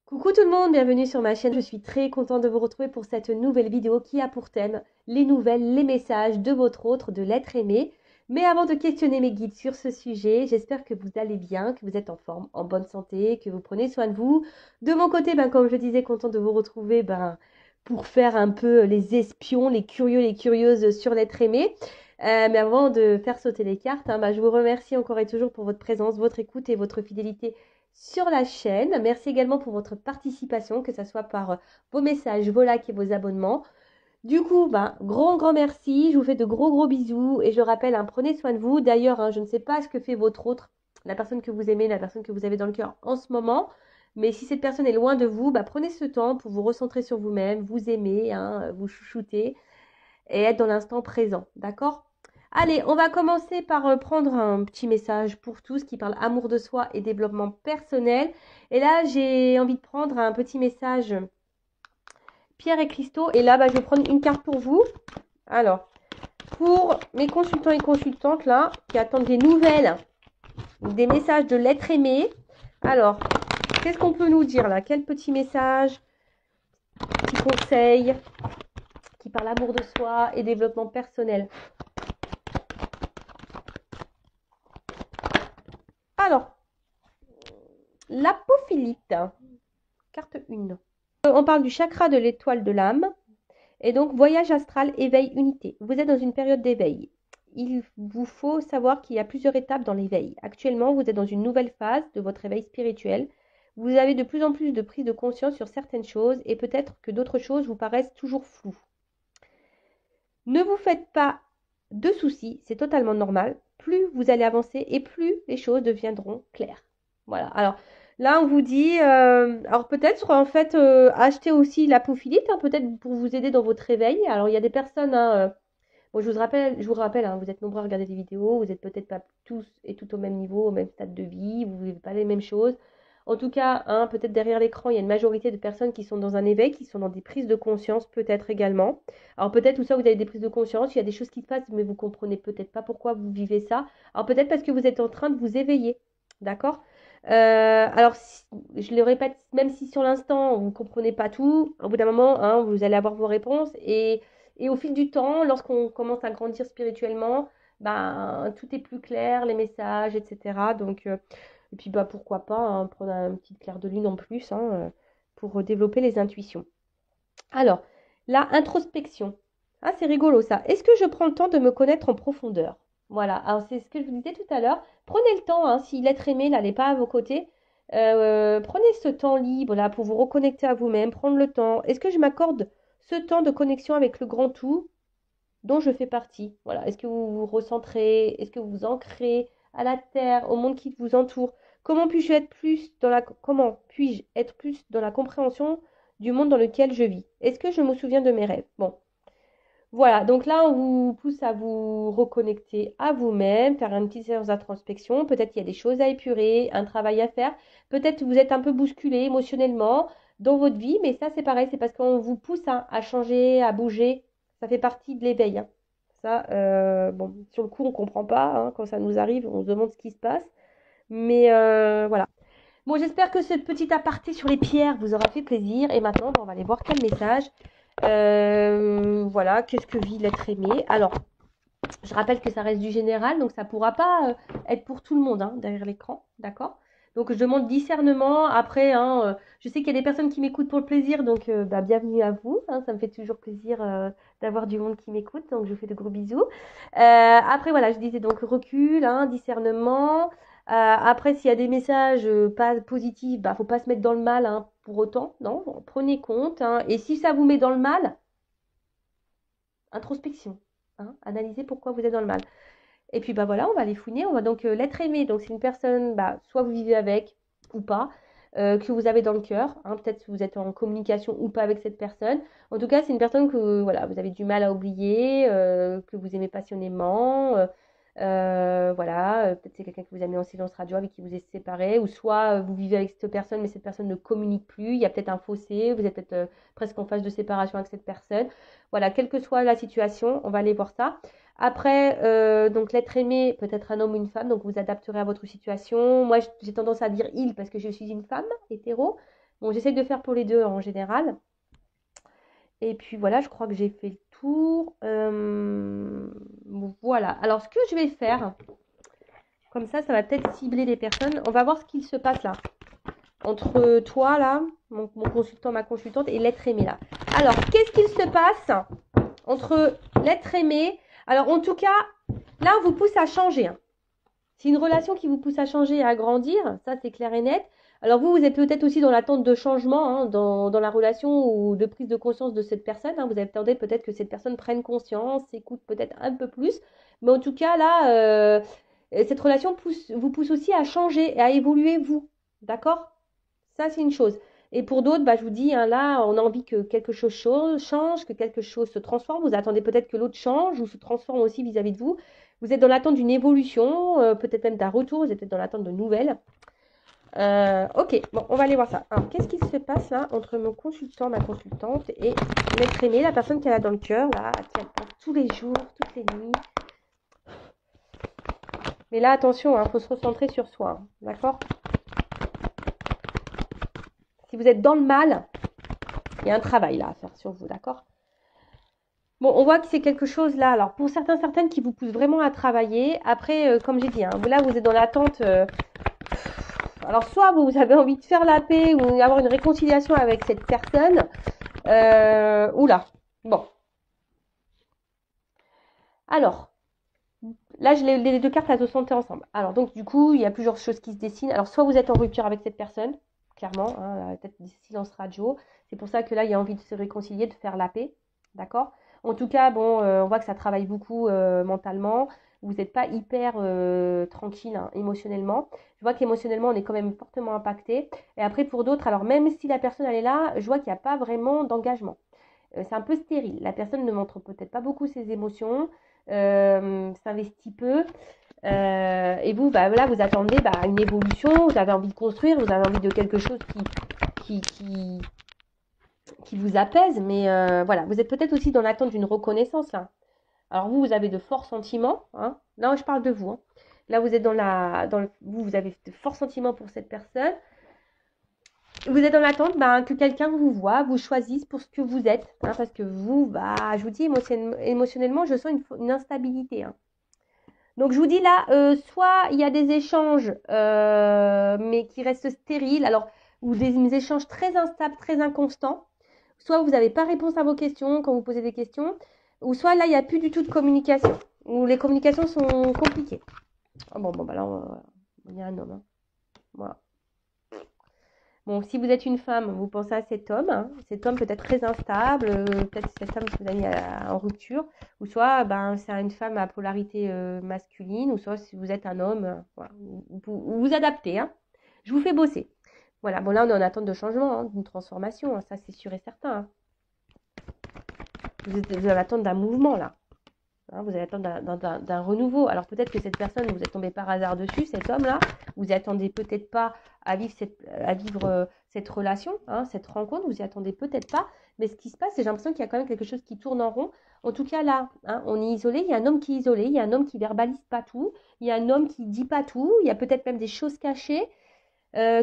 Coucou tout le monde, bienvenue sur ma chaîne. Je suis très contente de vous retrouver pour cette nouvelle vidéo qui a pour thème les nouvelles, les messages de votre autre, de l'être aimé. Mais avant de questionner mes guides sur ce sujet, j'espère que vous allez bien, que vous êtes en forme, en bonne santé, que vous prenez soin de vous. De mon côté, comme je disais, contente de vous retrouver pour faire un peu les espions, les curieux, les curieuses sur l'être aimé. Mais avant de faire sauter les cartes, je vous remercie encore et toujours pour votre présence, votre écoute et votre fidélité sur la chaîne. Merci également pour votre participation, que ce soit par vos messages, vos likes et vos abonnements. Du coup, grand merci. Je vous fais de gros bisous et je rappelle, prenez soin de vous. D'ailleurs, je ne sais pas ce que fait votre autre, la personne que vous aimez, la personne que vous avez dans le cœur en ce moment. Mais si cette personne est loin de vous, prenez ce temps pour vous recentrer sur vous-même, vous aimer, vous chouchouter et être dans l'instant présent. D'accord? Allez, on va commencer par prendre un petit message pour tous qui parle amour de soi et développement personnel. Et là, j'ai envie de prendre un petit message Pierre et Christo. Et là, je vais prendre une carte pour vous. Alors, pour mes consultants et consultantes là, qui attendent des nouvelles, des messages de l'être aimé. Alors, qu'est-ce qu'on peut nous dire là? Quel petit message, petit conseil qui parle amour de soi et développement personnel? Alors, l'apophilite, carte 1. On parle du chakra de l'étoile de l'âme. Et donc, voyage astral, éveil, unité. Vous êtes dans une période d'éveil. Il vous faut savoir qu'il y a plusieurs étapes dans l'éveil. Actuellement, vous êtes dans une nouvelle phase de votre éveil spirituel. Vous avez de plus en plus de prise de conscience sur certaines choses et peut-être que d'autres choses vous paraissent toujours floues. Ne vous faites pas de soucis, c'est totalement normal. Plus vous allez avancer et plus les choses deviendront claires. Voilà. Alors là, on vous dit, alors peut-être en fait acheter aussi l'apophilite, peut-être pour vous aider dans votre réveil. Alors il y a des personnes, bon, je vous rappelle, vous êtes nombreux à regarder des vidéos, vous n'êtes peut-être pas tous et tout au même niveau, au même stade de vie, vous ne vivez pas les mêmes choses. En tout cas, peut-être derrière l'écran, il y a une majorité de personnes qui sont dans un éveil, qui sont dans des prises de conscience, peut-être également. Alors peut-être tout ça, vous avez des prises de conscience, il y a des choses qui se passent, mais vous comprenez peut-être pas pourquoi vous vivez ça. Alors peut-être parce que vous êtes en train de vous éveiller, d'accord? Alors, je le répète, même si sur l'instant, vous ne comprenez pas tout, au bout d'un moment, vous allez avoir vos réponses et au fil du temps, lorsqu'on commence à grandir spirituellement, tout est plus clair, les messages, etc. Donc, et puis pourquoi pas prendre un petit clair de lune en plus pour développer les intuitions. Alors, la introspection. Ah, c'est rigolo ça. Est-ce que je prends le temps de me connaître en profondeur? Voilà, alors c'est ce que je vous disais tout à l'heure. Prenez le temps, si l'être aimé là n'est pas à vos côtés, prenez ce temps libre là pour vous reconnecter à vous-même, prendre le temps. Est-ce que je m'accorde ce temps de connexion avec le grand tout dont je fais partie? Voilà, est-ce que vous vous recentrez? Est-ce que vous vous ancrez à la terre, au monde qui vous entoure? Comment puis-je être plus dans la compréhension du monde dans lequel je vis? Est-ce que je me souviens de mes rêves? Bon, voilà, donc là, on vous pousse à vous reconnecter à vous-même, faire une petite séance d'introspection. Peut-être qu'il y a des choses à épurer, un travail à faire. Peut-être que vous êtes un peu bousculé émotionnellement dans votre vie, mais ça, c'est pareil, c'est parce qu'on vous pousse à changer, à bouger. Ça fait partie de l'éveil. Ça, bon, sur le coup, on ne comprend pas. Quand ça nous arrive, on se demande ce qui se passe. Mais voilà. Bon, j'espère que cette petite aparté sur les pierres vous aura fait plaisir. Et maintenant, on va aller voir quel message. Voilà, qu'est-ce que vit l'être aimé? Alors, je rappelle que ça reste du général, donc ça ne pourra pas être pour tout le monde derrière l'écran, d'accord? Donc, je demande discernement. Après, je sais qu'il y a des personnes qui m'écoutent pour le plaisir, donc bienvenue à vous. Ça me fait toujours plaisir d'avoir du monde qui m'écoute, donc je vous fais de gros bisous. Après, voilà, je disais donc recul, discernement. Après, s'il y a des messages pas positifs, faut pas se mettre dans le mal pour autant, non? Bon, prenez compte. Et si ça vous met dans le mal, introspection. Analysez pourquoi vous êtes dans le mal. Et puis voilà, on va les fouiner. On va donc l'être aimé. Donc c'est une personne, soit vous vivez avec ou pas, que vous avez dans le cœur. Peut-être que vous êtes en communication ou pas avec cette personne. En tout cas, c'est une personne que voilà, vous avez du mal à oublier, que vous aimez passionnément. Voilà, peut-être c'est quelqu'un que vous avez mis en silence radio avec qui vous êtes séparés, ou soit vous vivez avec cette personne, mais cette personne ne communique plus. Il y a peut-être un fossé, vous êtes peut-être presque en phase de séparation avec cette personne. Voilà, quelle que soit la situation, on va aller voir ça. Après, donc l'être aimé peut être un homme ou une femme, donc vous adapterez à votre situation. Moi, j'ai tendance à dire il parce que je suis une femme hétéro, Bon, j'essaie de faire pour les deux en général. Et puis voilà, je crois que j'ai fait le tour. Voilà. Alors, ce que je vais faire, comme ça va peut-être cibler les personnes. On va voir ce qu'il se passe là. Entre toi, là, mon consultant, ma consultante, et l'être aimé, là. Alors, qu'est-ce qu'il se passe entre l'être aimé? Alors, en tout cas, là, on vous pousse à changer. Hein. C'est une relation qui vous pousse à changer et à grandir. Ça, c'est clair et net. Alors, vous êtes peut-être aussi dans l'attente de changement hein, dans la relation ou de prise de conscience de cette personne. Hein. Vous attendez peut-être que cette personne prenne conscience, s'écoute peut-être un peu plus. Mais en tout cas, là, cette relation vous pousse aussi à changer et à évoluer, vous. D'accord? Ça, c'est une chose. Et pour d'autres, je vous dis, hein, là, on a envie que quelque chose change, que quelque chose se transforme. Vous attendez peut-être que l'autre change ou se transforme aussi vis-à-vis de vous. Vous êtes dans l'attente d'une évolution, peut-être même d'un retour. Vous êtes peut-être dans l'attente de nouvelles. Ok, bon, on va aller voir ça. Alors, qu'est-ce qui se passe là entre mon consultant, ma consultante et l'être aimé, la personne qu'elle a dans le cœur, là, qui attend tous les jours, toutes les nuits. Mais là, attention, il faut se recentrer sur soi, hein, d'accord? Si vous êtes dans le mal, il y a un travail là à faire sur vous, d'accord? Bon, on voit que c'est quelque chose là. Alors, pour certaines qui vous poussent vraiment à travailler. Après, comme j'ai dit, hein, là, vous êtes dans l'attente. Alors, soit vous avez envie de faire la paix ou avoir une réconciliation avec cette personne. Oula. Bon. Alors, là, les deux cartes, elles se sont ensemble. Alors, donc, du coup, il y a plusieurs choses qui se dessinent. Alors, soit vous êtes en rupture avec cette personne, clairement, hein, peut-être des silences radio. C'est pour ça que là, il y a envie de se réconcilier, de faire la paix. D'accord? En tout cas, bon, on voit que ça travaille beaucoup mentalement. Vous n'êtes pas hyper tranquille hein, émotionnellement. Je vois qu'émotionnellement, on est quand même fortement impacté. Et après, pour d'autres, alors même si la personne, elle est là, je vois qu'il n'y a pas vraiment d'engagement. C'est un peu stérile. La personne ne montre peut-être pas beaucoup ses émotions, s'investit peu. Et vous, là, vous attendez une évolution, vous avez envie de construire, vous avez envie de quelque chose qui, qui, qui vous apaise. Mais voilà, vous êtes peut-être aussi dans l'attente d'une reconnaissance là. Alors vous avez de forts sentiments. Hein. Là, je parle de vous. Hein. Là, vous êtes vous avez de forts sentiments pour cette personne. Vous êtes dans l'attente que quelqu'un vous voit, vous choisisse pour ce que vous êtes. Hein, parce que vous, je vous dis, émotionnellement, je sens une instabilité. Hein. Donc, je vous dis là, soit il y a des échanges, mais qui restent stériles, alors, ou des échanges très instables, très inconstants. Soit vous n'avez pas réponse à vos questions quand vous posez des questions, ou soit là, il n'y a plus du tout de communication, ou les communications sont compliquées. Oh, bon, là, il y a un homme. Hein. Voilà. Bon, si vous êtes une femme, vous pensez à cet homme. Hein. Cet homme peut être très instable, peut-être cette femme que vous avez mis en rupture, ou soit c'est une femme à polarité masculine, ou soit si vous êtes un homme, voilà, vous adaptez. Hein. Je vous fais bosser. Voilà, bon là on est en attente de changement, hein, d'une transformation, hein, ça c'est sûr et certain. Hein. Vous êtes en attente d'un mouvement là. Hein, vous allez attendre d'un renouveau. Alors peut-être que cette personne, vous êtes tombé par hasard dessus, cet homme-là, vous n'y attendez peut-être pas à vivre cette relation, hein, cette rencontre, vous n'y attendez peut-être pas. Mais ce qui se passe, c'est j'ai l'impression qu'il y a quand même quelque chose qui tourne en rond. En tout cas là, hein, on est isolé, il y a un homme qui est isolé, il y a un homme qui verbalise pas tout, il y a un homme qui dit pas tout, il y a peut-être même des choses cachées.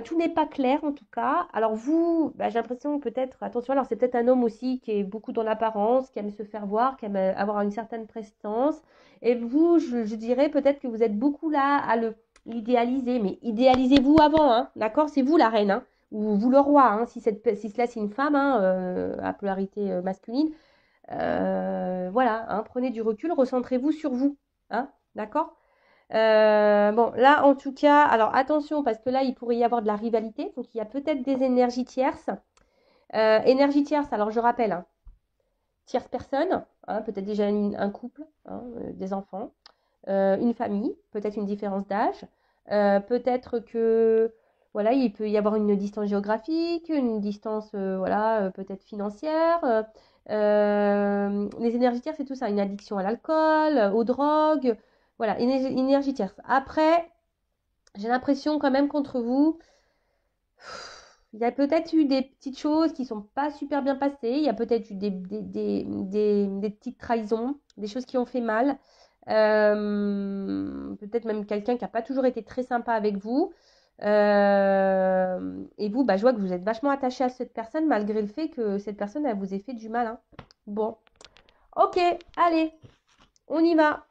Tout n'est pas clair en tout cas. Alors vous, j'ai l'impression peut-être, attention, alors c'est peut-être un homme aussi qui est beaucoup dans l'apparence, qui aime se faire voir, qui aime avoir une certaine prestance. Et vous, je dirais peut-être que vous êtes beaucoup là à l'idéaliser, mais idéalisez-vous avant, hein, d'accord? C'est vous la reine, hein, ou vous le roi, hein, si cela c'est une femme hein, à polarité masculine. Voilà, hein, prenez du recul, recentrez-vous sur vous, hein, d'accord? Bon, là, en tout cas, alors attention, parce que là, il pourrait y avoir de la rivalité. Donc, il y a peut-être des énergies tierces. Énergie tierce, alors je rappelle, hein, tierce personne, hein, peut-être déjà un couple, hein, des enfants, une famille, peut-être une différence d'âge. Peut-être que, voilà, il peut y avoir une distance géographique, une distance, voilà, peut-être financière. Les énergies tierces, c'est tout ça, une addiction à l'alcool, aux drogues. Voilà, une énergie tierce. Après, j'ai l'impression quand même qu'entre vous, il y a peut-être eu des petites choses qui ne sont pas super bien passées. Il y a peut-être eu des petites trahisons, des choses qui ont fait mal. Peut-être même quelqu'un qui n'a pas toujours été très sympa avec vous. Et vous, bah, je vois que vous êtes vachement attaché à cette personne malgré le fait que cette personne, elle vous ait fait du mal, hein. Bon, ok, allez, on y va.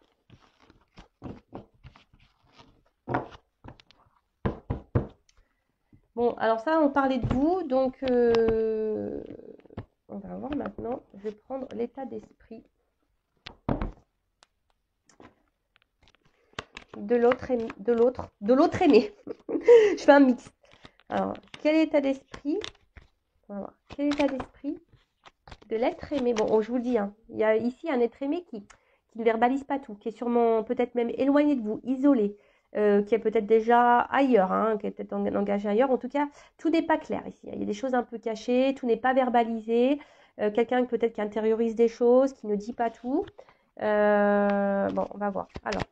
Bon, alors ça, on parlait de vous, donc on va voir maintenant. Je vais prendre l'état d'esprit de l'autre aimé. Je fais un mix. Alors, quel état d'esprit? On va voir. Quel état d'esprit de l'être aimé? Bon, je vous le dis, hein, il y a ici un être aimé qui ne verbalise pas tout, qui est sûrement peut-être même éloigné de vous, isolé, qui est peut-être déjà ailleurs, hein, qui est peut-être engagé ailleurs. En tout cas, tout n'est pas clair ici. Il y a des choses un peu cachées, tout n'est pas verbalisé. Quelqu'un peut-être qui intériorise des choses, qui ne dit pas tout. Bon, on va voir. Alors,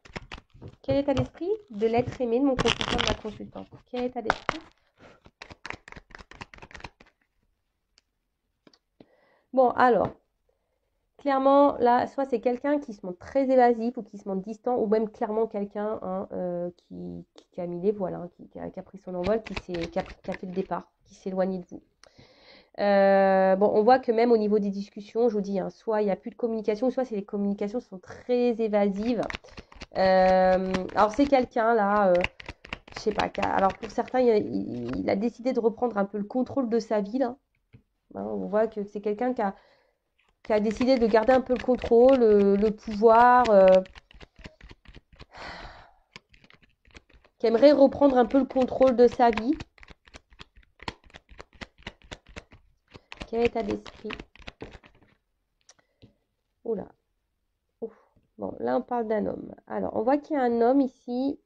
quel état d'esprit de l'être aimé de mon consultant, de ma consultante? Quel état d'esprit? Bon, alors, clairement, là, soit c'est quelqu'un qui se montre très évasif ou qui se montre distant, ou même clairement quelqu'un, hein, qui a mis les voiles, hein, qui a pris son envol, qui a fait le départ, qui s'est éloigné de vous. Bon, on voit que même au niveau des discussions, je vous dis, hein, soit il n'y a plus de communication, soit c'est les communications sont très évasives. Alors c'est quelqu'un là, je sais pas, alors pour certains, il a décidé de reprendre un peu le contrôle de sa vie là. Hein, on voit que c'est quelqu'un qui a décidé de garder un peu le contrôle, le pouvoir, qui aimerait reprendre un peu le contrôle de sa vie. Quel état d'esprit? Oula. Ouf. Bon, là on parle d'un homme. Alors, on voit qu'il y a un homme ici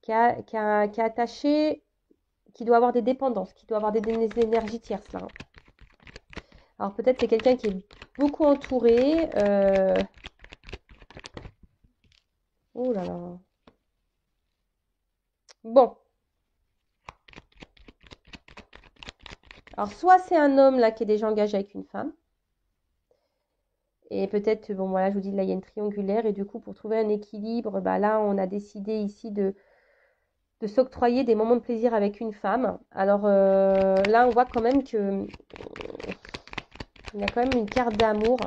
qui est attaché, qui doit avoir des dépendances, qui doit avoir des énergies tierces là. Alors peut-être c'est quelqu'un qui est beaucoup entouré. Oh là là. Bon. Alors soit c'est un homme là qui est déjà engagé avec une femme. Et peut-être, bon voilà, je vous dis là il y a une triangulaire. Et du coup pour trouver un équilibre, bah là on a décidé ici de s'octroyer des moments de plaisir avec une femme. Alors là on voit quand même que il y a quand même une carte d'amour.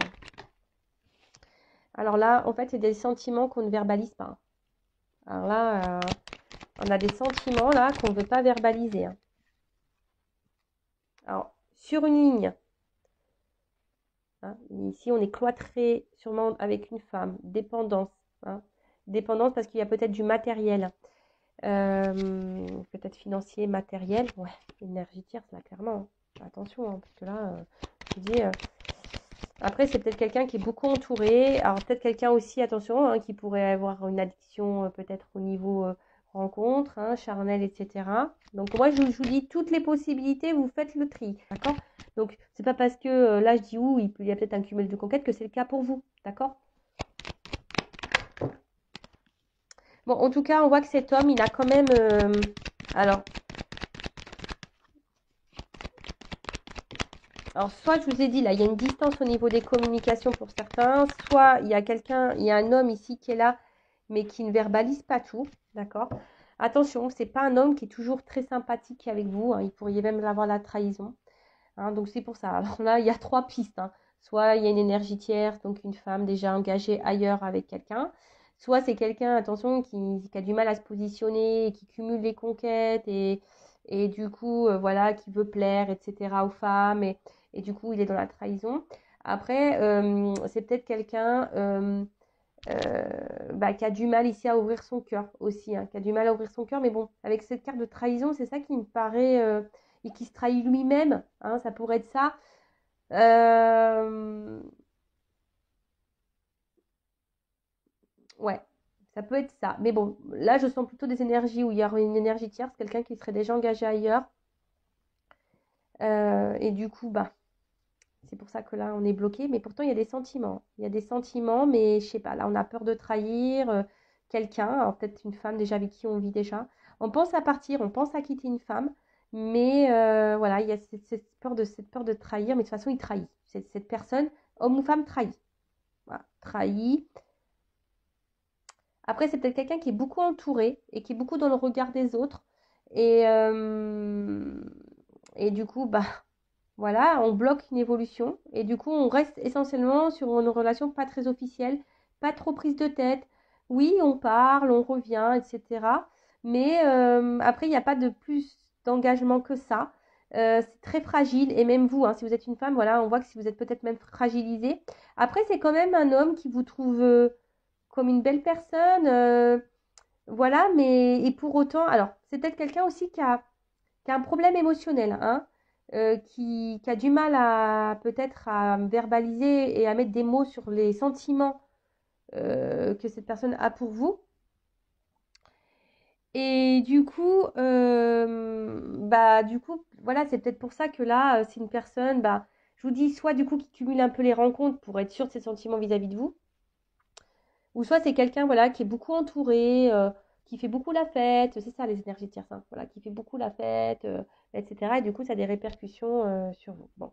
Alors là en fait c'est des sentiments qu'on ne verbalise pas. Alors là on a des sentiments là qu'on ne veut pas verbaliser, hein. Alors, sur une ligne, hein, ici on est cloîtré sûrement avec une femme, dépendance, hein, dépendance parce qu'il y a peut-être du matériel, peut-être financier, matériel, ouais, énergie tierce là clairement, hein. Attention, hein, parce que là, je vous dis, après c'est peut-être quelqu'un qui est beaucoup entouré, alors peut-être quelqu'un aussi, attention, hein, qui pourrait avoir une addiction peut-être au niveau rencontre, hein, charnel, etc. Donc moi je vous dis toutes les possibilités, vous faites le tri, d'accord? Donc c'est pas parce que là je dis il y a peut-être un cumul de conquêtes que c'est le cas pour vous, d'accord? Bon, en tout cas, on voit que cet homme, il a quand même... alors, soit je vous ai dit, là, il y a une distance au niveau des communications pour certains, soit il y a quelqu'un, il y a un homme ici qui est là, mais qui ne verbalise pas tout, d'accord? Attention, c'est pas un homme qui est toujours très sympathique avec vous, hein, il pourrait même avoir la trahison, hein, donc c'est pour ça. Alors là, il y a trois pistes, hein. Soit il y a une énergie tierce, donc une femme déjà engagée ailleurs avec quelqu'un, soit c'est quelqu'un, attention, qui a du mal à se positionner, qui cumule les conquêtes et du coup, voilà, qui veut plaire, etc. aux femmes et du coup, il est dans la trahison. Après, c'est peut-être quelqu'un qui a du mal ici à ouvrir son cœur aussi, hein, qui a du mal à ouvrir son cœur, mais bon, avec cette carte de trahison, c'est ça qui me paraît, et qui se trahit lui-même, hein, ça pourrait être ça. Ouais, ça peut être ça. Mais bon, là, je sens plutôt des énergies où il y aurait une énergie tierce, quelqu'un qui serait déjà engagé ailleurs. Et du coup, bah, c'est pour ça que là, on est bloqué. Mais pourtant, il y a des sentiments. Il y a des sentiments, mais je sais pas, là, on a peur de trahir quelqu'un. Alors, peut-être une femme déjà avec qui on vit déjà. On pense à partir, on pense à quitter une femme. Mais voilà, il y a cette peur de trahir. Mais de toute façon, il trahit. Cette personne, homme ou femme, trahit. Voilà, trahit. Après, c'est peut-être quelqu'un qui est beaucoup entouré et qui est beaucoup dans le regard des autres. Et, euh, et du coup, bah voilà, on bloque une évolution. Et du coup, on reste essentiellement sur une relation pas très officielle, pas trop prise de tête. Oui, on parle, on revient, etc. Mais après, il n'y a pas de plus d'engagement que ça. C'est très fragile. Et même vous, hein, si vous êtes une femme, voilà, on voit que si vous êtes peut-être même fragilisée. Après, c'est quand même un homme qui vous trouve comme une belle personne. Voilà, mais et pour autant, alors, c'est peut-être quelqu'un aussi qui a un problème émotionnel, hein, qui a du mal à peut-être à verbaliser et à mettre des mots sur les sentiments que cette personne a pour vous. Et du coup, voilà, c'est peut-être pour ça que là, c'est une personne, bah, je vous dis, soit du coup qui cumule un peu les rencontres pour être sûr de ses sentiments vis-à-vis de vous, ou soit c'est quelqu'un, voilà, qui est beaucoup entouré, qui fait beaucoup la fête, c'est ça les énergies de tierce, hein, voilà, qui fait beaucoup la fête, etc. Et du coup, ça a des répercussions sur vous. Bon.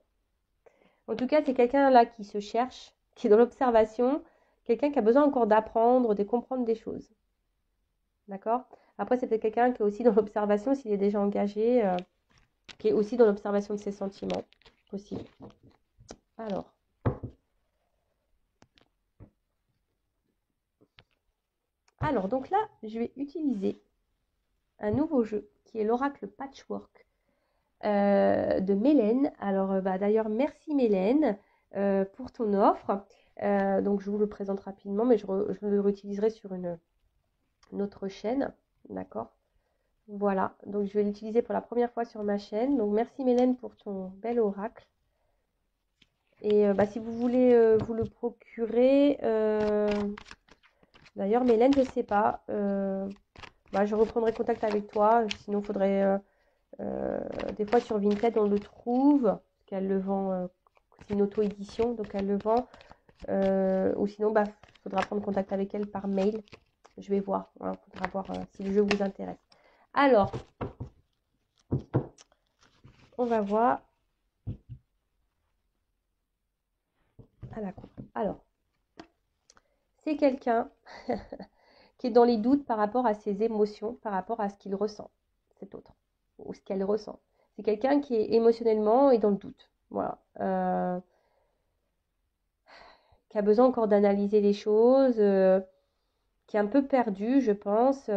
En tout cas, c'est quelqu'un là qui se cherche, qui est dans l'observation, quelqu'un qui a besoin encore d'apprendre, de comprendre des choses. D'accord? Après, c'est peut-être quelqu'un qui est aussi dans l'observation, s'il est déjà engagé, qui est aussi dans l'observation de ses sentiments. Possible. Alors. Donc là, je vais utiliser un nouveau jeu qui est l'oracle Patchwork de Mélène. Alors, d'ailleurs, merci Mélène pour ton offre. Donc, je vous le présente rapidement, mais je le réutiliserai sur une autre chaîne. D'accord? Voilà. Donc, je vais l'utiliser pour la première fois sur ma chaîne. Donc, merci Mélène pour ton bel oracle. Et si vous voulez vous le procurer, d'ailleurs, Mélène, je ne sais pas. Je reprendrai contact avec toi. Sinon, il faudrait. Des fois sur Vinted on le trouve, parce qu'elle le vend, c'est une auto-édition, donc elle le vend. Ou sinon, il faudra prendre contact avec elle par mail. Je vais voir, il faudra voir si le jeu vous intéresse. Alors, on va voir à la coupe. Alors, c'est quelqu'un qui est dans les doutes par rapport à ses émotions, par rapport à ce qu'il ressent, cet autre, ou ce qu'elle ressent. C'est quelqu'un qui est émotionnellement et dans le doute. Voilà. Qui a besoin encore d'analyser les choses, qui est un peu perdu, je pense, qui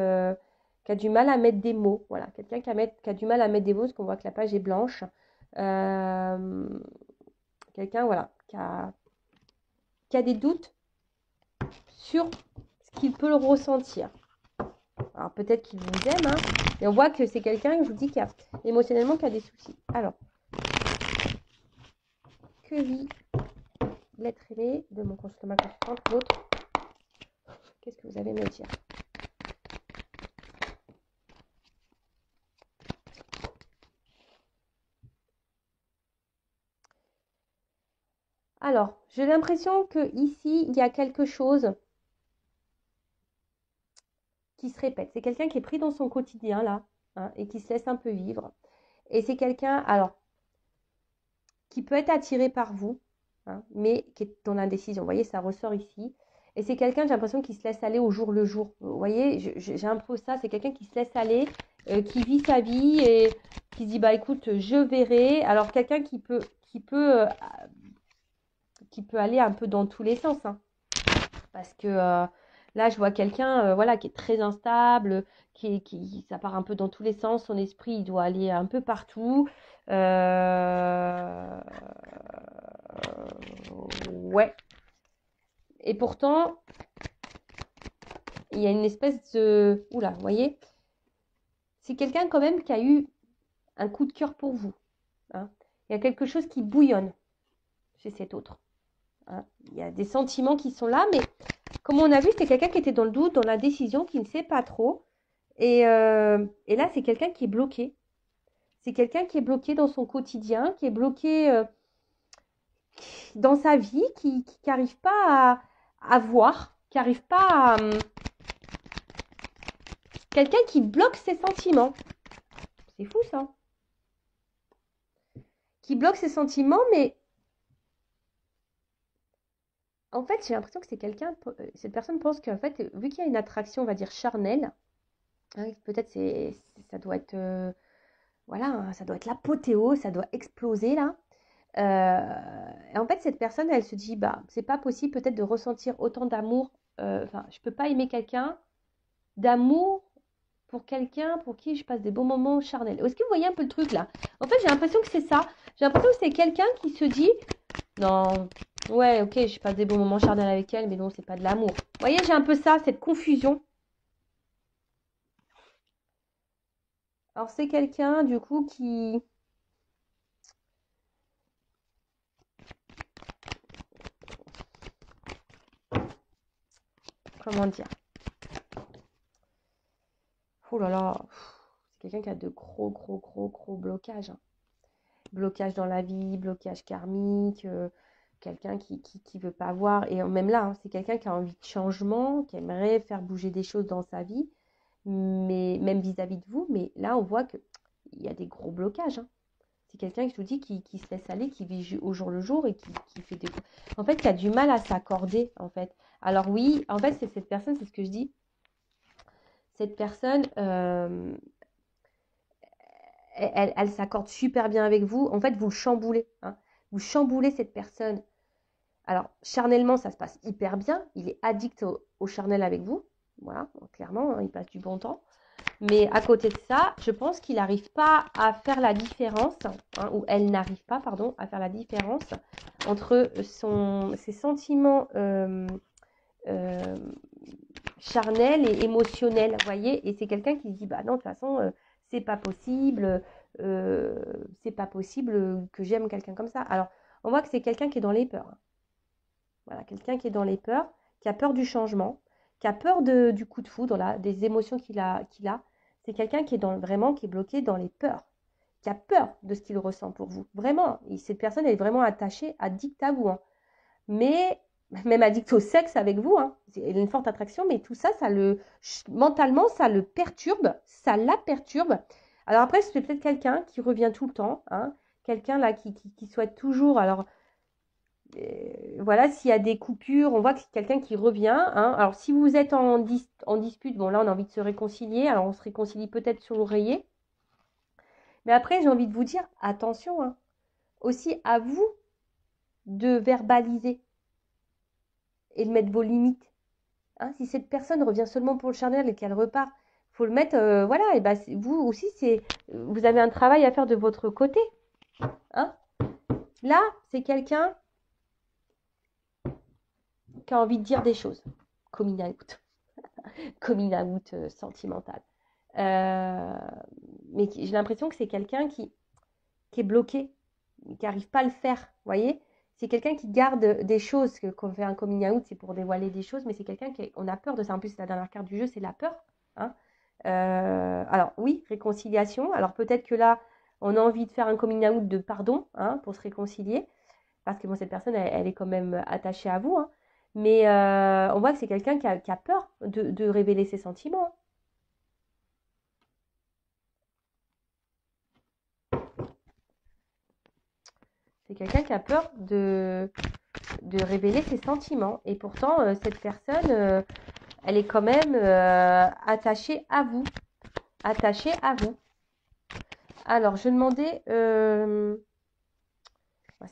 a du mal à mettre des mots. Voilà, quelqu'un qui a du mal à mettre des mots, parce qu'on voit que la page est blanche. Quelqu'un, voilà, qui a des doutes sur ce qu'il peut le ressentir. Alors peut-être qu'il vous aime, hein, mais on voit que c'est quelqu'un, je vous dis, qui a émotionnellement qui a des soucis. Alors, que vit l'être aimé de mon consultant, l'autre? Qu'est-ce que vous avez à me dire? Alors, j'ai l'impression que ici il y a quelque chose qui se répète. C'est quelqu'un qui est pris dans son quotidien, là, hein, et qui se laisse un peu vivre. Et c'est quelqu'un, alors, qui peut être attiré par vous, hein, mais qui est dans l'indécision. Vous voyez, ça ressort ici. Et c'est quelqu'un, j'ai l'impression, qui se laisse aller au jour le jour. Vous voyez, j'ai un peu ça, c'est quelqu'un qui se laisse aller, qui vit sa vie et qui se dit, bah écoute, je verrai. Alors, quelqu'un qui peut aller un peu dans tous les sens, hein. Parce que là, je vois quelqu'un voilà, qui est très instable, ça part un peu dans tous les sens. Son esprit, il doit aller un peu partout. Ouais. Et pourtant, il y a une espèce de... Oula, vous voyez? C'est quelqu'un quand même qui a eu un coup de cœur pour vous, hein. Il y a quelque chose qui bouillonne chez cet autre, hein. Il y a des sentiments qui sont là, mais comme on a vu, c'est quelqu'un qui était dans le doute, dans la décision, qui ne sait pas trop. Et là, c'est quelqu'un qui est bloqué. C'est quelqu'un qui est bloqué dans son quotidien, qui est bloqué dans sa vie, qui n'arrive pas à voir, qui n'arrive pas à... Quelqu'un qui bloque ses sentiments. C'est fou ça. Qui bloque ses sentiments, mais en fait, j'ai l'impression que c'est quelqu'un... Cette personne pense qu'en fait, vu qu'il y a une attraction, on va dire, charnelle, Hein, peut-être ça doit être, voilà, hein, ça doit être l'apothéose, ça doit exploser là. Et en fait, cette personne, elle se dit, bah, c'est pas possible peut-être de ressentir autant d'amour. Enfin, je peux pas aimer quelqu'un d'amour pour quelqu'un pour qui je passe des bons moments charnels. Est-ce que vous voyez un peu le truc là? En fait, j'ai l'impression que c'est ça. J'ai l'impression que c'est quelqu'un qui se dit, non, ouais, ok, je passe des bons moments charnels avec elle, mais non, c'est pas de l'amour. Vous voyez, j'ai un peu ça, cette confusion. Alors, c'est quelqu'un, du coup, qui... Comment dire? Oh là là, c'est quelqu'un qui a de gros blocages, hein. Blocage dans la vie, blocage karmique, quelqu'un qui veut pas voir. Et même là, hein, c'est quelqu'un qui a envie de changement, qui aimerait faire bouger des choses dans sa vie, mais même vis-à-vis de vous. Mais là, on voit qu'il y a des gros blocages, hein. C'est quelqu'un, je vous dis, qui se laisse aller, qui vit au jour le jour et qui fait des... En fait, qui a du mal à s'accorder, en fait. Alors oui, en fait, c'est cette personne, c'est ce que je dis. Cette personne, elle s'accorde super bien avec vous. En fait, vous le chamboulez, hein. Vous chamboulez cette personne. Alors, charnellement, ça se passe hyper bien. Il est addict au charnel avec vous. Voilà, clairement, hein, il passe du bon temps. Mais à côté de ça, je pense qu'il n'arrive pas à faire la différence, hein, ou elle n'arrive pas, pardon, à faire la différence entre ses sentiments euh, charnels et émotionnels, vous voyez. Et c'est quelqu'un qui se dit, bah non, de toute façon, c'est pas possible que j'aime quelqu'un comme ça. Alors, on voit que c'est quelqu'un qui est dans les peurs, hein. Voilà, quelqu'un qui est dans les peurs, qui a peur du changement, qui a peur du coup de foudre, là, des émotions qu'il a. C'est quelqu'un qui est vraiment qui est bloqué dans les peurs, qui a peur de ce qu'il ressent pour vous. Vraiment, cette personne elle est vraiment attachée, addicte à vous, hein. Mais même addict au sexe avec vous, hein. Elle a une forte attraction, mais tout ça, mentalement, ça le perturbe, ça la perturbe. Alors après, c'est peut-être quelqu'un qui revient tout le temps, hein, quelqu'un là qui souhaite toujours. Alors voilà, s'il y a des coupures, on voit que c'est quelqu'un qui revient, hein. Alors, si vous êtes en dispute, bon, là, on a envie de se réconcilier. Alors, on se réconcilie peut-être sur l'oreiller. Mais après, j'ai envie de vous dire, attention, hein, aussi à vous de verbaliser et de mettre vos limites, hein. Si cette personne revient seulement pour le charnel et qu'elle repart, il faut le mettre, voilà, et ben, vous aussi, vous avez un travail à faire de votre côté, hein. Là, c'est quelqu'un qui a envie de dire des choses. Coming out. Coming out sentimental. Mais j'ai l'impression que c'est quelqu'un qui est bloqué, qui n'arrive pas à le faire, vous voyez. C'est quelqu'un qui garde des choses, quand on fait un coming out, c'est pour dévoiler des choses, mais c'est quelqu'un on a peur de ça. En plus, la dernière carte du jeu, c'est la peur, hein. Alors oui, réconciliation. Alors peut-être que là, on a envie de faire un coming out de pardon, hein, pour se réconcilier, parce que bon, cette personne, elle est quand même attachée à vous, hein. Mais on voit que c'est quelqu'un qui a peur de révéler ses sentiments, hein. C'est quelqu'un qui a peur de révéler ses sentiments. Et pourtant, cette personne, elle est quand même attachée à vous. Attachée à vous. Alors, je demandais... ce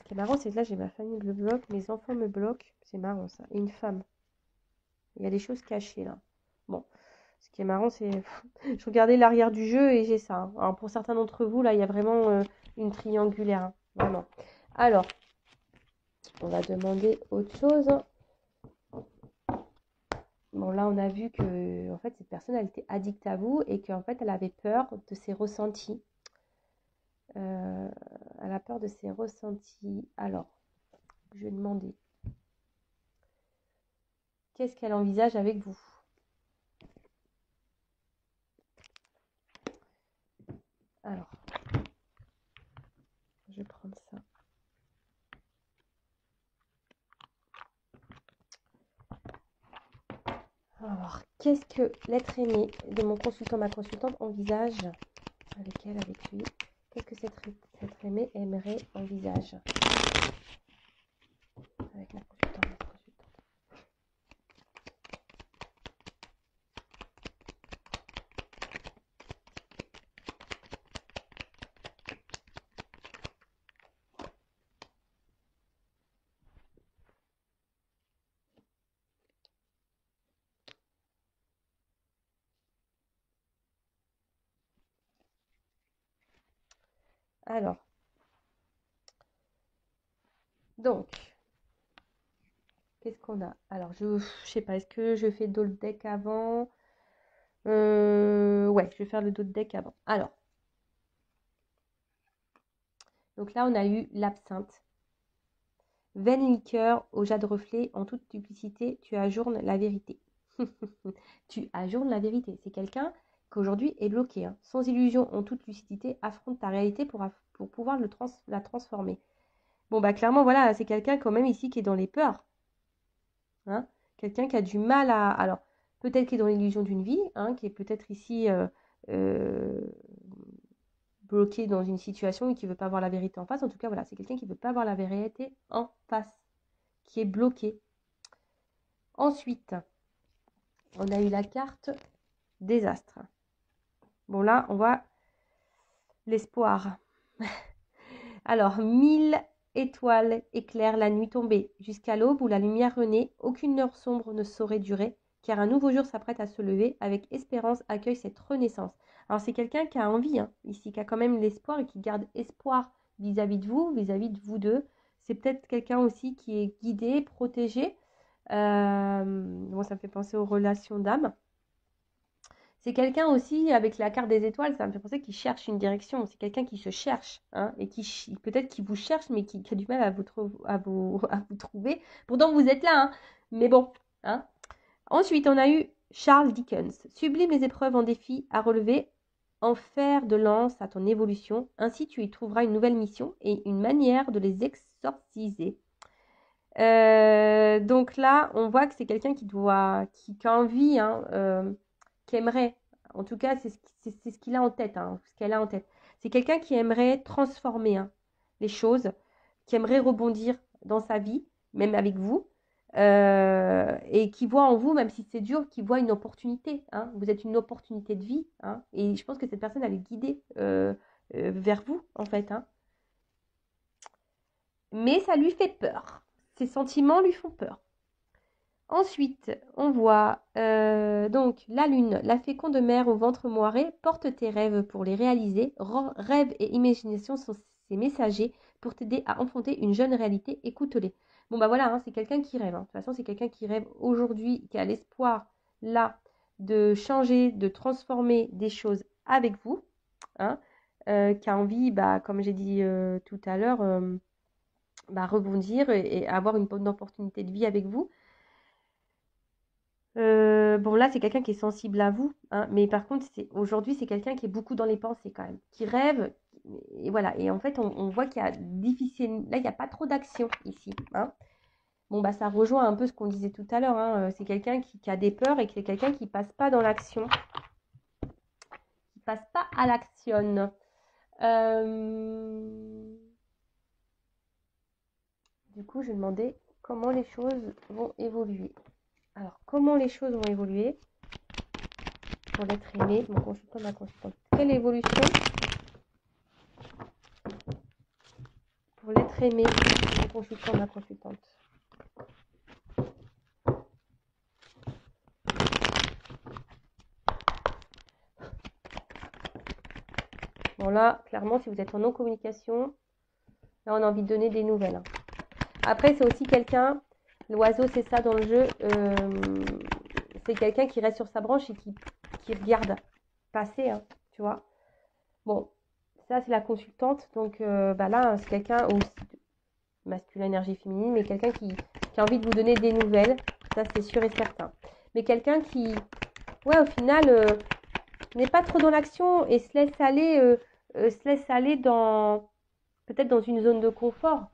qui est marrant, c'est que là, j'ai ma famille me bloque, mes enfants me bloquent. C'est marrant, ça. Et une femme. Il y a des choses cachées, là. Bon. Ce qui est marrant, c'est... Je regardais l'arrière du jeu et j'ai ça, hein. Alors, pour certains d'entre vous, là, il y a vraiment une triangulaire, hein. Vraiment. Alors, on va demander autre chose. Bon, là, on a vu que en fait, cette personne, elle était addicte à vous et qu'en fait, elle avait peur de ses ressentis. Elle a peur de ses ressentis. Alors, je vais demander, qu'est-ce qu'elle envisage avec vous? Alors, je vais prendre ça. Alors, qu'est-ce que l'être aimé de mon consultant, ma consultante envisage avec elle, avec lui? Qu'est-ce que cet être aimé aimerait envisage avec la consultante, ma consultante? Alors, donc, qu'est-ce qu'on a? Alors, je sais pas, est-ce que je fais dos le deck avant? Ouais, je vais faire le dos de deck avant. Alors, donc là, on a eu l'absinthe. Vaine liqueur au jade reflet, en toute duplicité, tu ajournes la vérité. Tu ajournes la vérité. C'est quelqu'un qu'aujourd'hui est bloqué, hein. Sans illusion, en toute lucidité, affronte ta réalité pour pouvoir la transformer. Bon, bah clairement, voilà, c'est quelqu'un quand même ici qui est dans les peurs, hein. Quelqu'un qui a du mal à... Alors, peut-être qui est dans l'illusion d'une vie, hein, qui est peut-être ici euh, bloqué dans une situation et qui ne veut pas voir la vérité en face. En tout cas, voilà, c'est quelqu'un qui ne veut pas voir la vérité en face, qui est bloqué. Ensuite, on a eu la carte désastre. Bon, là, on voit l'espoir. Alors, 1000 étoiles éclairent la nuit tombée. Jusqu'à l'aube où la lumière renaît, aucune heure sombre ne saurait durer, car un nouveau jour s'apprête à se lever. Avec espérance, accueille cette renaissance. Alors, c'est quelqu'un qui a envie, hein, ici, qui a quand même l'espoir et qui garde espoir vis-à-vis de vous, vis-à-vis de vous deux. C'est peut-être quelqu'un aussi qui est guidé, protégé. Bon, ça me fait penser aux relations d'âme. C'est quelqu'un aussi, avec la carte des étoiles, ça me fait penser qu'il cherche une direction. C'est quelqu'un qui se cherche, hein, et qui peut-être qui vous cherche, mais qui a du mal à vous trouver. Pourtant, vous êtes là, hein, mais bon. Hein. Ensuite, on a eu Charles Dickens. Sublime les épreuves en défi à relever, en fer de lance à ton évolution. Ainsi, tu y trouveras une nouvelle mission et une manière de les exorciser. Donc là, on voit que c'est quelqu'un qui a envie, hein, qui aimerait, en tout cas, c'est ce qu'il a en tête, hein, ce qu'elle a en tête. C'est quelqu'un qui aimerait transformer, hein, les choses, qui aimerait rebondir dans sa vie, même avec vous, et qui voit en vous, même si c'est dur, qui voit une opportunité, hein. Vous êtes une opportunité de vie, hein, et je pense que cette personne, elle est guidée vers vous, en fait, hein. Mais ça lui fait peur. Ses sentiments lui font peur. Ensuite, on voit donc la lune, la féconde mère au ventre moiré, porte tes rêves pour les réaliser. Rêves et imagination sont ses messagers pour t'aider à enfanter une jeune réalité. Écoute-les. Bon, bah voilà, hein, c'est quelqu'un qui rêve, hein. De toute façon, c'est quelqu'un qui rêve aujourd'hui, qui a l'espoir là de changer, de transformer des choses avec vous, hein, qui a envie, bah, comme j'ai dit tout à l'heure, bah, rebondir et avoir une bonne opportunité de vie avec vous. Bon, là, c'est quelqu'un qui est sensible à vous, hein, mais par contre, aujourd'hui, c'est quelqu'un qui est beaucoup dans les pensées quand même, qui rêve, et voilà. Et en fait, on voit qu'il y a difficile, là, il n'y a pas trop d'action ici, hein. Bon, bah, ça rejoint un peu ce qu'on disait tout à l'heure, hein. C'est quelqu'un qui a des peurs et qui est quelqu'un qui passe pas dans l'action, qui passe pas à l'action. Du coup, je demandais comment les choses vont évoluer. Alors, comment les choses vont évoluer pour l'être aimé, mon consultant, ma consultante. Quelle évolution pour l'être aimé, mon consultant, ma consultante. Bon là, clairement, si vous êtes en non-communication, là, on a envie de donner des nouvelles, hein. Après, c'est aussi quelqu'un, l'oiseau, c'est ça dans le jeu, c'est quelqu'un qui reste sur sa branche et qui regarde passer, hein, tu vois. Bon, ça, c'est la consultante. Donc, bah là, c'est quelqu'un aussi masculin, énergie féminine, mais quelqu'un qui a envie de vous donner des nouvelles. Ça, c'est sûr et certain. Mais quelqu'un qui, ouais, au final, n'est pas trop dans l'action et se laisse aller dans, peut-être dans une zone de confort.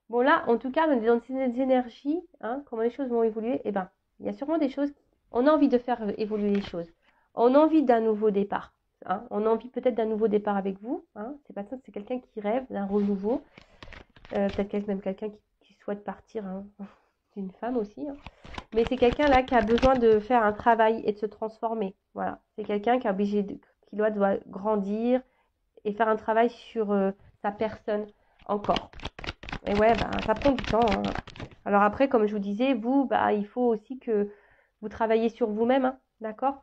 Bon là, en tout cas, on est dans ces énergies, hein, comment les choses vont évoluer, eh ben, il y a sûrement des choses, on a envie de faire évoluer les choses. On a envie d'un nouveau départ, hein. On a envie peut-être d'un nouveau départ avec vous, hein. C'est pas ça, c'est quelqu'un qui rêve d'un renouveau. Peut-être même quelqu'un qui souhaite partir, hein. C'est une femme aussi, hein. Mais c'est quelqu'un là qui a besoin de faire un travail et de se transformer. Voilà. C'est quelqu'un qui doit grandir et faire un travail sur sa personne encore. Et ouais, bah, ça prend du temps, hein. Alors après, comme je vous disais, vous, bah, il faut aussi que Vous travaillez sur vous-même, hein, d'accord?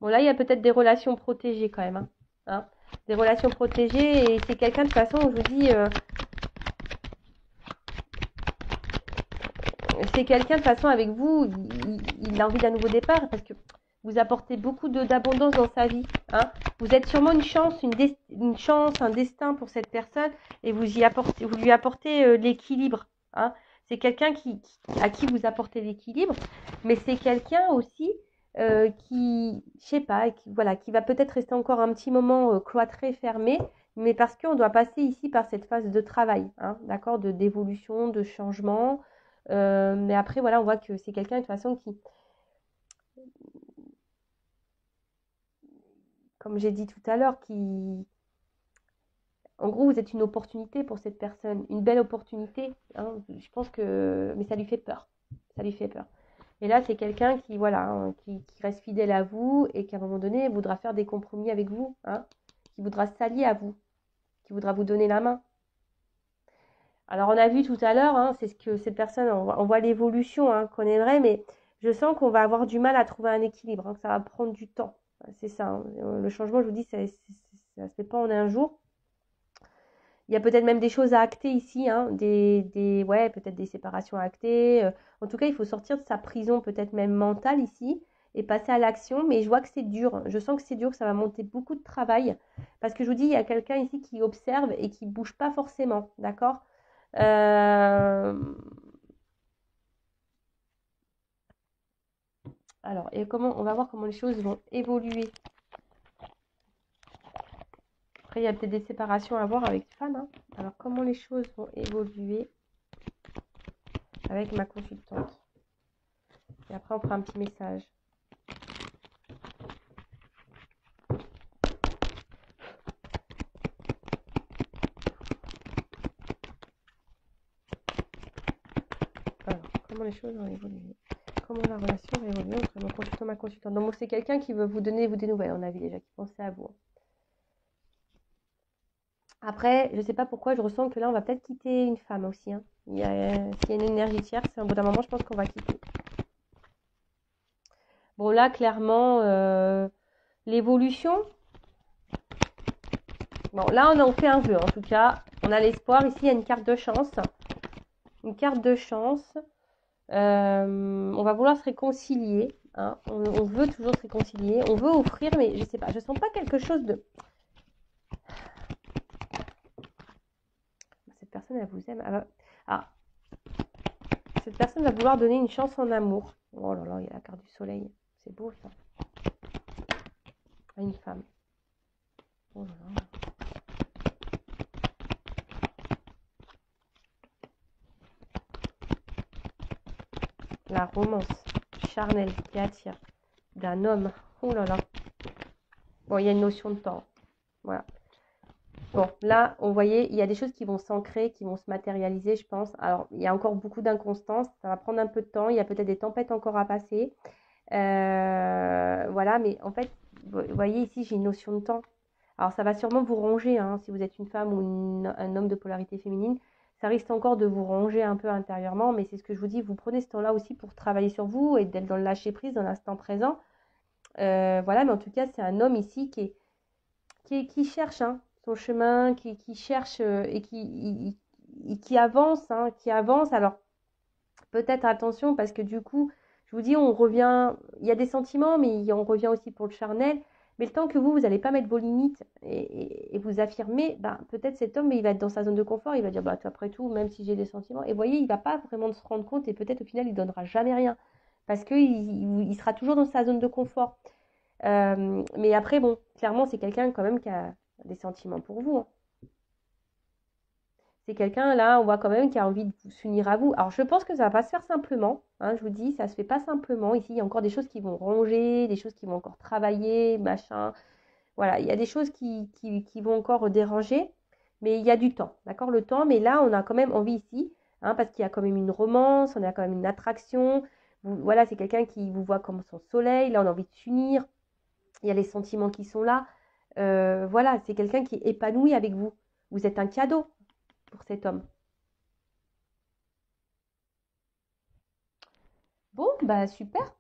Bon, là, il y a peut-être des relations protégées quand même, hein. Des relations protégées, et c'est quelqu'un, de toute façon, je vous dis, c'est quelqu'un, de toute façon, avec vous, il a envie d'un nouveau départ, parce que vous apportez beaucoup d'abondance dans sa vie, hein. Vous êtes sûrement une chance, une chance, un destin pour cette personne, et vous lui apportez l'équilibre, hein. C'est quelqu'un à qui vous apportez l'équilibre, mais c'est quelqu'un aussi qui, je sais pas, voilà, qui va peut-être rester encore un petit moment cloîtré, fermé, mais parce qu'on doit passer ici par cette phase de travail, hein, d'accord, d'évolution, de changement. Mais après, voilà, on voit que c'est quelqu'un de toute façon qui, comme j'ai dit tout à l'heure, en gros, vous êtes une opportunité pour cette personne, une belle opportunité, hein. Je pense que, mais ça lui fait peur, ça lui fait peur. Et là, c'est quelqu'un qui, voilà, hein, qui reste fidèle à vous et qu'à un moment donné voudra faire des compromis avec vous, hein, qui voudra s'allier à vous, qui voudra vous donner la main. Alors, on a vu tout à l'heure, hein, c'est ce que cette personne, on voit l'évolution hein, qu'on aimerait, mais je sens qu'on va avoir du mal à trouver un équilibre, hein, que ça va prendre du temps. C'est ça, hein. Le changement, je vous dis, ça ne se fait pas en un jour. Il y a peut-être même des choses à acter ici, hein, ouais, peut-être des séparations à acter. En tout cas, il faut sortir de sa prison, peut-être même mentale ici, et passer à l'action. Mais je vois que c'est dur. Je sens que c'est dur, que ça va monter beaucoup de travail. Parce que je vous dis, il y a quelqu'un ici qui observe et qui ne bouge pas forcément. D'accord. Alors, et on va voir comment les choses vont évoluer. Après, il y a peut-être des séparations à voir avec femme, hein. Alors, comment les choses vont évoluer avec ma consultante. Et après, on fera un petit message. Alors, comment les choses vont évoluer? Comment la relation va évoluer entre mon consultant et ma consultante? Donc, c'est quelqu'un qui veut vous donner des nouvelles, on a vu déjà, qui pensait à vous. Après, je ne sais pas pourquoi, je ressens que là, on va peut-être quitter une femme aussi, hein. S'il y a une énergie tierce, au bout d'un moment, je pense qu'on va quitter. Bon, là, clairement, l'évolution. Bon, là, on en fait un vœu, en tout cas. On a l'espoir. Ici, il y a une carte de chance. Une carte de chance. On va vouloir se réconcilier, hein. On veut toujours se réconcilier. On veut offrir, mais je sais pas. Je sens pas quelque chose de... Cette personne, elle vous aime. Ah, cette personne va vouloir donner une chance en amour. Oh là là, il y a la carte du soleil. C'est beau, ça. À une femme. Oh là là. La romance charnelle qui attire d'un homme. Oh là là. Bon, il y a une notion de temps. Voilà. Bon, là, on voyait, il y a des choses qui vont s'ancrer, qui vont se matérialiser, je pense. Alors, il y a encore beaucoup d'inconstance. Ça va prendre un peu de temps. Il y a peut-être des tempêtes encore à passer. Voilà, mais en fait, vous voyez ici, j'ai une notion de temps. Alors, ça va sûrement vous ronger, hein, si vous êtes une femme ou un homme de polarité féminine. Ça risque encore de vous ronger un peu intérieurement, mais c'est ce que je vous dis, vous prenez ce temps-là aussi pour travailler sur vous et d'être dans le lâcher-prise, dans l'instant présent. Voilà, mais en tout cas, c'est un homme ici qui cherche hein, son chemin, qui cherche et qui avance, hein, qui avance. Alors, peut-être attention, parce que du coup, je vous dis, on revient, il y a des sentiments, mais on revient aussi pour le charnel. Mais le temps que vous n'allez pas mettre vos limites et vous affirmer, ben, peut-être cet homme, il va être dans sa zone de confort, il va dire, bah, après tout, même si j'ai des sentiments. Et vous voyez, il ne va pas vraiment se rendre compte et peut-être au final, il ne donnera jamais rien. Parce qu'il il sera toujours dans sa zone de confort. Mais après, bon, clairement, c'est quelqu'un quand même qui a des sentiments pour vous, hein. C'est quelqu'un, là, on voit quand même qui a envie de s'unir à vous. Alors, je pense que ça va pas se faire simplement, hein, je vous dis, ça se fait pas simplement. Ici, il y a encore des choses qui vont ronger, des choses qui vont encore travailler, machin. Voilà, il y a des choses qui vont encore déranger, mais il y a du temps, d'accord, le temps. Mais là, on a quand même envie ici, hein, parce qu'il y a quand même une romance, on a quand même une attraction. Voilà, c'est quelqu'un qui vous voit comme son soleil. Là, on a envie de s'unir. Il y a les sentiments qui sont là. Voilà, c'est quelqu'un qui est épanoui avec vous. Vous êtes un cadeau pour cet homme. Bon, bah super.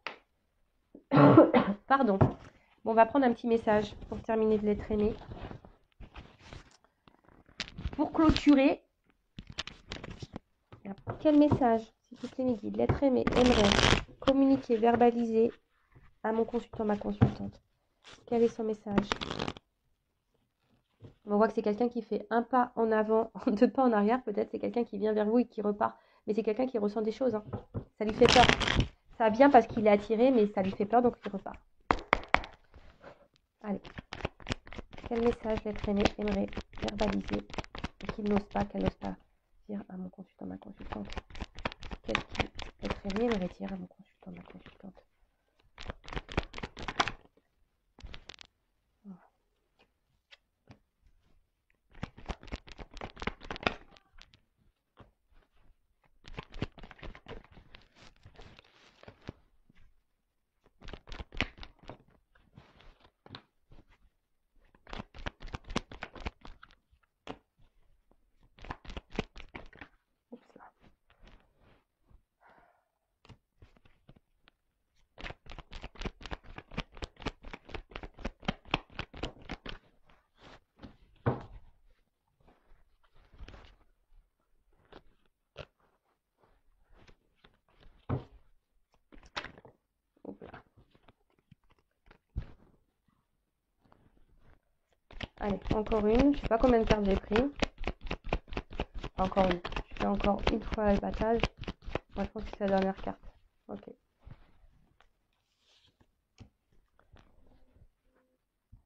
Pardon. Bon, on va prendre un petit message pour terminer de l'être aimé. Pour clôturer, quel message, s'il vous plaît, mes guides, l'être aimé aimerait communiquer, verbaliser à mon consultant, ma consultante. Quel est son message? On voit que c'est quelqu'un qui fait un pas en avant, deux pas en arrière. Peut-être c'est quelqu'un qui vient vers vous et qui repart. Mais c'est quelqu'un qui ressent des choses. Hein. Ça lui fait peur. Ça vient parce qu'il est attiré, mais ça lui fait peur, donc il repart. Allez. Quel message l'être aimé aimerait verbaliser et qu'il n'ose pas, qu'elle n'ose pas dire à mon consultant, ma consultante? Qu'est-ce que l'être aimé aimerait dire à mon consultant, ma consultante? Oups là. Oups là. Allez, encore une. Je sais pas combien de cartes j'ai pris. Encore une. Je fais encore une fois le battage. Moi, je pense que c'est la dernière carte. Ok.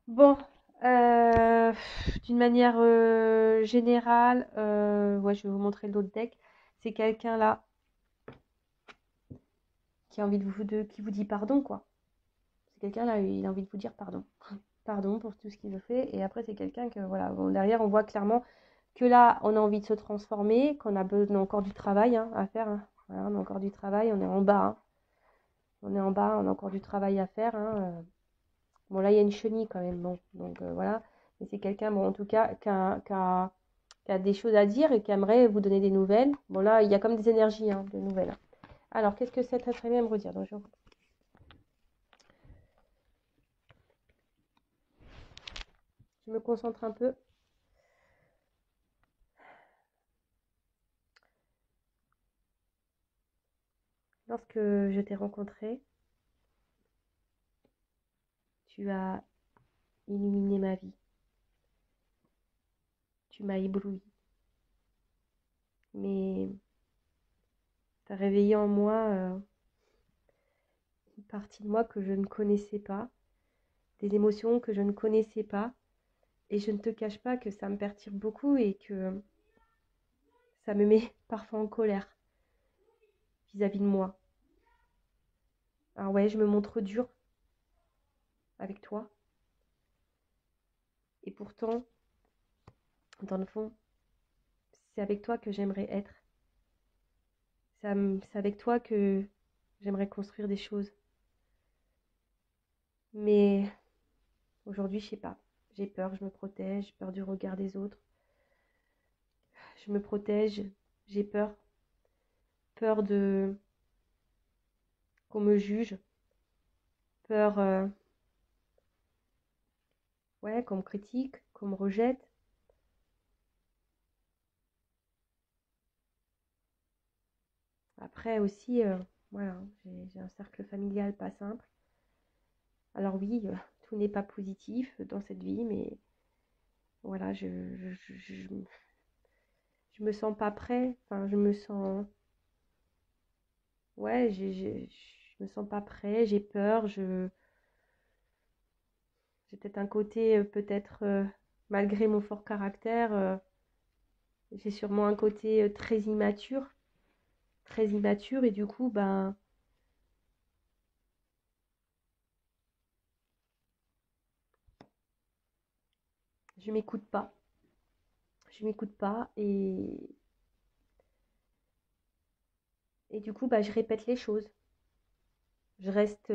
Bon, d'une manière générale, ouais, je vais vous montrer l'autre deck. C'est quelqu'un là qui a envie qui vous dit pardon, quoi. C'est quelqu'un là, il a envie de vous dire pardon. Pardon pour tout ce qu'il a fait. Et après, c'est quelqu'un que, voilà, bon, derrière, on voit clairement que là, on a envie de se transformer, qu'on a besoin encore du travail hein, à faire. Hein. Voilà, on a encore du travail, on est en bas. Hein. On est en bas, on a encore du travail à faire. Hein. Bon, là, il y a une chenille quand même. Bon, donc voilà. Mais c'est quelqu'un, bon, en tout cas, qui a des choses à dire et qui aimerait vous donner des nouvelles. Bon, là, il y a comme des énergies hein, de nouvelles. Alors, qu'est-ce que cet être aimé à me redire? Donc, je me concentre un peu. Lorsque je t'ai rencontré, tu as illuminé ma vie. Tu m'as ébloui. Mais tu as réveillé en moi une partie de moi que je ne connaissais pas, des émotions que je ne connaissais pas. Et je ne te cache pas que ça me perturbe beaucoup et que ça me met parfois en colère vis-à-vis de moi. Alors ouais, je me montre dure avec toi. Et pourtant, dans le fond, c'est avec toi que j'aimerais être. C'est avec toi que j'aimerais construire des choses. Mais aujourd'hui, je sais pas. J'ai peur, je me protège, j'ai peur du regard des autres. Je me protège, j'ai peur. Peur de qu'on me juge. Peur ouais, qu'on me critique, qu'on me rejette. Après aussi, voilà, j'ai un cercle familial pas simple. Alors oui, tout n'est pas positif dans cette vie, mais voilà, je me sens pas prêt. Enfin, je me sens, ouais, je me sens pas prêt. J'ai peur. J'ai peut-être un côté, peut-être malgré mon fort caractère, j'ai sûrement un côté très immature, et du coup, ben, je m'écoute pas. Je m'écoute pas et du coup, bah, je répète les choses. Je reste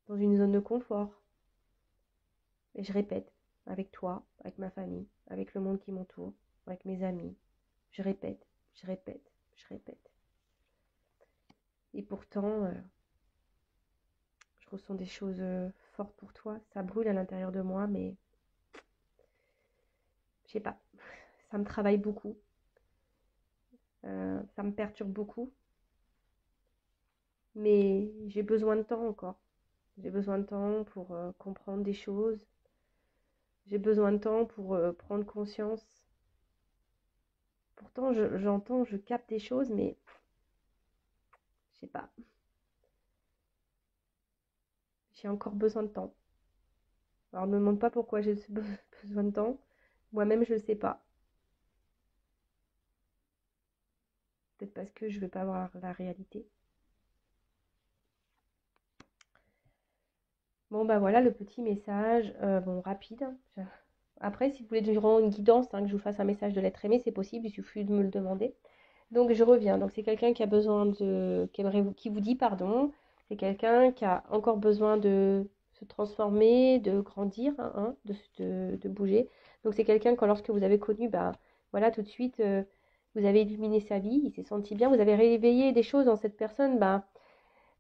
dans une zone de confort et je répète avec toi, avec ma famille, avec le monde qui m'entoure, avec mes amis. Je répète, je répète. je répète. Et pourtant, je ressens des choses fortes pour toi. Ça brûle à l'intérieur de moi, mais je sais pas. Ça me travaille beaucoup. Ça me perturbe beaucoup. Mais j'ai besoin de temps encore. J'ai besoin de temps pour comprendre des choses. J'ai besoin de temps pour prendre conscience. Pourtant, j'entends, je capte des choses, mais je sais pas. J'ai encore besoin de temps. Alors, ne me demande pas pourquoi j'ai besoin de temps. Moi-même, je ne sais pas. Peut-être parce que je ne veux pas voir la réalité. Bon, bah voilà le petit message. Bon, rapide, hein. Après, si vous voulez durant une guidance, hein, que je vous fasse un message de l'être aimé, c'est possible, il suffit de me le demander. Donc, je reviens. Donc, c'est quelqu'un qui a besoin de... qui vous dit pardon. C'est quelqu'un qui a encore besoin de se transformer, de grandir, hein, de bouger. Donc, c'est quelqu'un quand lorsque vous avez connu, bah, voilà, tout de suite, vous avez illuminé sa vie, il s'est senti bien, vous avez réveillé des choses dans cette personne, bah,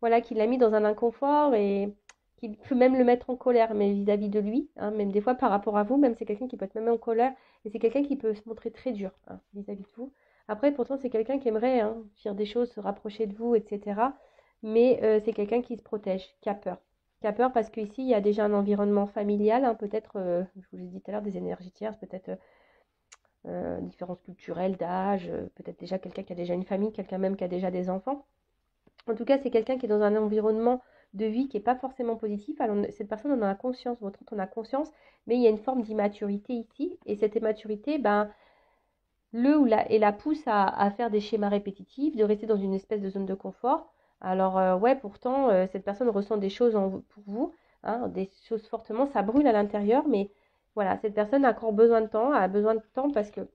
voilà, qui l'a mis dans un inconfort et qui peut même le mettre en colère, mais vis-à-vis de lui, hein, même des fois par rapport à vous, même c'est quelqu'un qui peut être même en colère, et c'est quelqu'un qui peut se montrer très dur, hein, vis-à-vis de vous. Après, pourtant, c'est quelqu'un qui aimerait, hein, dire des choses, se rapprocher de vous, etc. Mais c'est quelqu'un qui se protège, qui a peur. Qui a peur parce qu'ici, il y a déjà un environnement familial, hein, peut-être, je vous l'ai dit tout à l'heure, des énergies tierces, peut-être différences culturelles, d'âge, peut-être déjà quelqu'un qui a déjà une famille, quelqu'un même qui a déjà des enfants. En tout cas, c'est quelqu'un qui est dans un environnement de vie qui n'est pas forcément positif. Alors, cette personne en a conscience, votre autre en a conscience, mais il y a une forme d'immaturité ici. Et cette immaturité, ben, et la pousse à faire des schémas répétitifs, de rester dans une espèce de zone de confort. Alors, ouais, pourtant, cette personne ressent des choses pour vous, hein, des choses fortement, ça brûle à l'intérieur, mais voilà, cette personne a encore besoin de temps, a besoin de temps parce que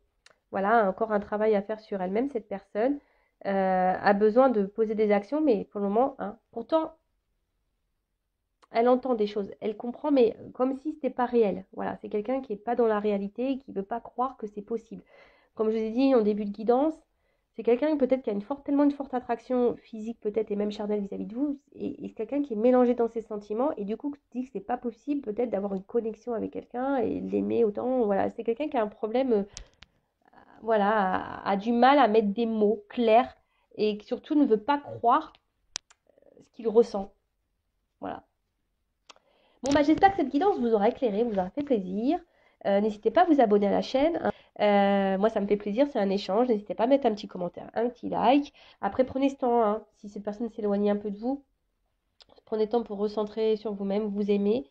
voilà, encore un travail à faire sur elle-même, cette personne a besoin de poser des actions, mais pour le moment, hein, pourtant, elle entend des choses, elle comprend, mais comme si ce n'était pas réel. Voilà, c'est quelqu'un qui n'est pas dans la réalité et qui ne veut pas croire que c'est possible. Comme je vous ai dit en début de guidance, c'est quelqu'un peut-être qui a tellement une forte attraction physique peut-être et même charnelle vis-à-vis de vous, et c'est quelqu'un qui est mélangé dans ses sentiments, et du coup, qui dit que c'est pas possible peut-être d'avoir une connexion avec quelqu'un et l'aimer autant. Voilà, c'est quelqu'un qui a un problème voilà, a du mal à mettre des mots clairs et qui surtout ne veut pas croire ce qu'il ressent. Voilà. Bon, bah, j'espère que cette guidance vous aura éclairé, vous aura fait plaisir. N'hésitez pas à vous abonner à la chaîne, hein. Moi, ça me fait plaisir, c'est un échange. N'hésitez pas à mettre un petit commentaire, un petit like. Après, prenez ce temps, hein, si cette personne s'éloigne un peu de vous, prenez le temps pour recentrer sur vous-même, vous aimer.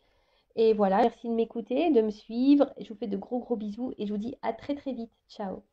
Et voilà, merci de m'écouter, de me suivre. Je vous fais de gros bisous et je vous dis à très vite. Ciao.